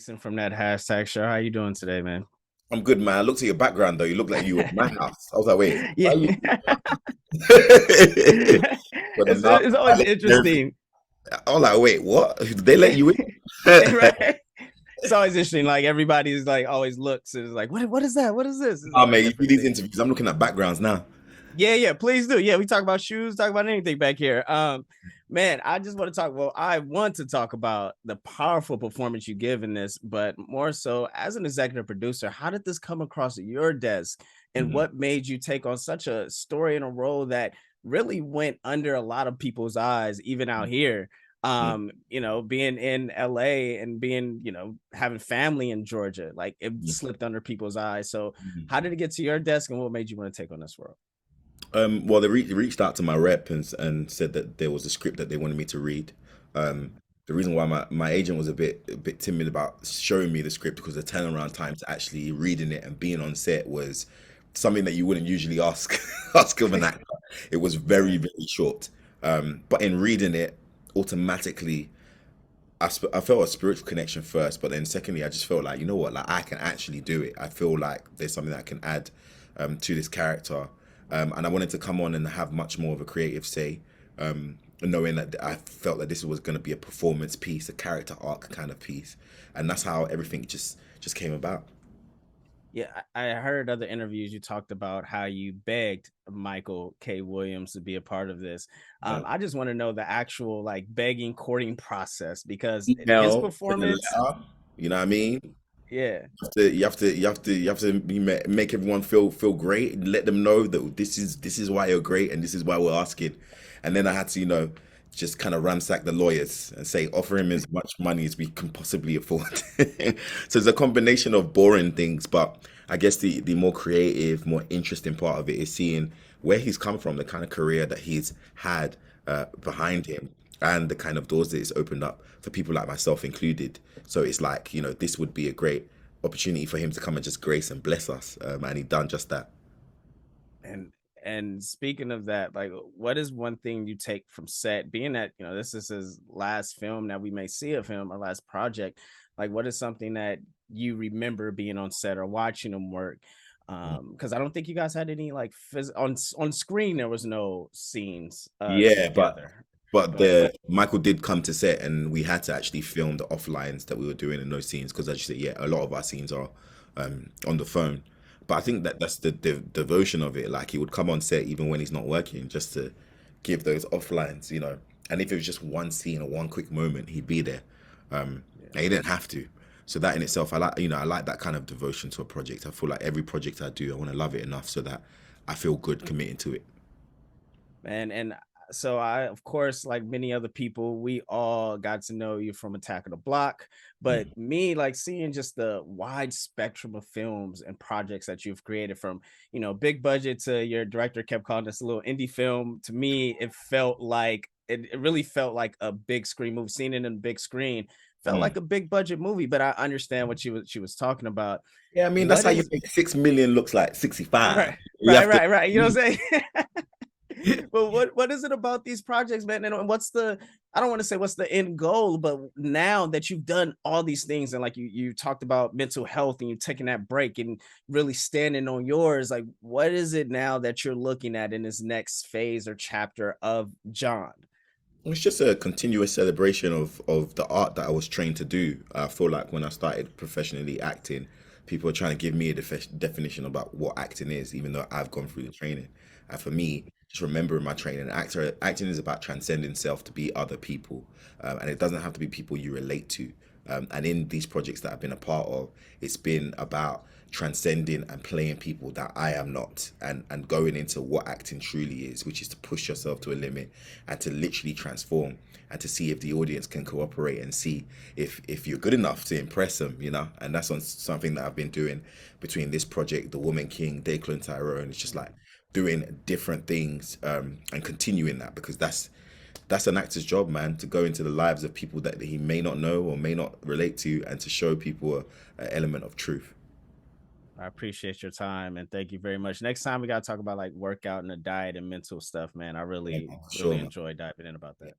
Decent from that hashtag. Sure. How you doing today, man? I'm good, man. I looked at your background though. You look like you were at my house. I was like, wait, Yeah. why are you? But the mouth, It's always silence, and everything. interesting. I was like, wait, what? Did they let you in? Right. It's always interesting. Like everybody's like always looks and is like, what is that? What is this? It's Oh like man, you see different these things. interviews. I'm looking at backgrounds now. Yeah, yeah, please do. Yeah, we talk about shoes, talk about anything back here. Man, I just want to talk. Well, I want to talk about the powerful performance you give in this, but more so as an executive producer, how did this come across your desk, and Mhm. what made you take on such a story and a role that really went under a lot of people's eyes, even out here? Mhm. Being in LA and being, having family in Georgia, like it Mhm. slipped under people's eyes. So, how Mhm. did it get to your desk, and what made you want to take on this role? Well, they reached out to my rep and said that there was a script that they wanted me to read. Um, the reason why my agent was a bit timid about showing me the script because the turnaround time to actually reading it and being on set was something that you wouldn't usually ask ask of an actor. It was very, Right. very short. But in reading it, automatically I felt a spiritual connection first, but then secondly, I just felt like, you know what, like I can actually do it. I feel like there's something that I can add to this character. And I wanted to come on and have much more of a creative say, knowing that I felt that this was going to be a performance piece, a character arc kind of piece. And that's how everything just came about. Yeah, I heard other interviews you talked about how you begged Michael K. Williams to be a part of this. Yeah. I just want to know the actual like begging, courting process because his Email, send a performance, letter, you know what I mean? yeah, Make everyone feel great and let them know that this is why you're great and this is why we're asking. And then I had to, just kind of ransack the lawyers and say, offer him as much money as we can possibly afford. So it's a combination of boring things, but I guess the more creative, more interesting part of it is seeing where he's come from, the kind of career that he's had behind him, and the kind of doors that it's opened up for people like myself included. So it's like, this would be a great opportunity for him to come and just grace and bless us. And he done just that. and and speaking of that, like what is one thing you take from set, being that this is his last film that we may see of him, or last project, like what is something that you remember being on set or watching him work? Because I don't think you guys had any like on screen. There was no scenes Yeah, together. but Go ahead. the Michael did come to set, and we had to actually film the offlines that we were doing in those scenes because, as you said, yeah, a lot of our scenes are on the phone. But I think that that's the devotion of it. Like he would come on set even when he's not working, just to give those offlines. And if it was just one scene or one quick moment, he'd be there. Yeah. And he didn't have to. So that in itself, I like that kind of devotion to a project. I feel like every project I do, I want to love it enough so that I feel good committing to it. And so I, of course, like many other people, we all got to know you from Attack of the Block. But Mhm. me, like seeing just the wide spectrum of films and projects that you've created, from big budget to your director kept calling this a little indie film. To me, it really felt like a big screen movie. Seeing it in the big screen felt Mm. like a big budget movie. But I understand what she was talking about. Yeah, I mean that's What how you is make 6 million looks like 65. right, You right, have to. right, right. You know what I'm saying? Well, what is it about these projects, man? And what's the, I don't want to say what's the end goal, but now that you've done all these things and like you talked about mental health and you taking that break and really standing on yours, like what is it now that you're looking at in this next phase or chapter of John? It's just a continuous celebration of the art that I was trained to do. I feel like when I started professionally acting, people were trying to give me a definition about what acting is, even though I've gone through the training. And for me, just remembering my training, acting is about transcending self to be other people, and it doesn't have to be people you relate to. And in these projects that I've been a part of, it's been about transcending and playing people that I am not, and going into what acting truly is, which is to push yourself to a limit and to literally transform and to see if the audience can cooperate and see if you're good enough to impress them. And that's on something that I've been doing between this project, The Woman King, Declan Tyrone. It's just like doing different things, and continuing that because that's an actor's job, man, to go into the lives of people that he may not know or may not relate to and to show people a element of truth. I appreciate your time and thank you very much. Next time we gotta talk about like workout and the diet and mental stuff, man. I Yeah, really, man, for really sure, man. enjoy diving in about that.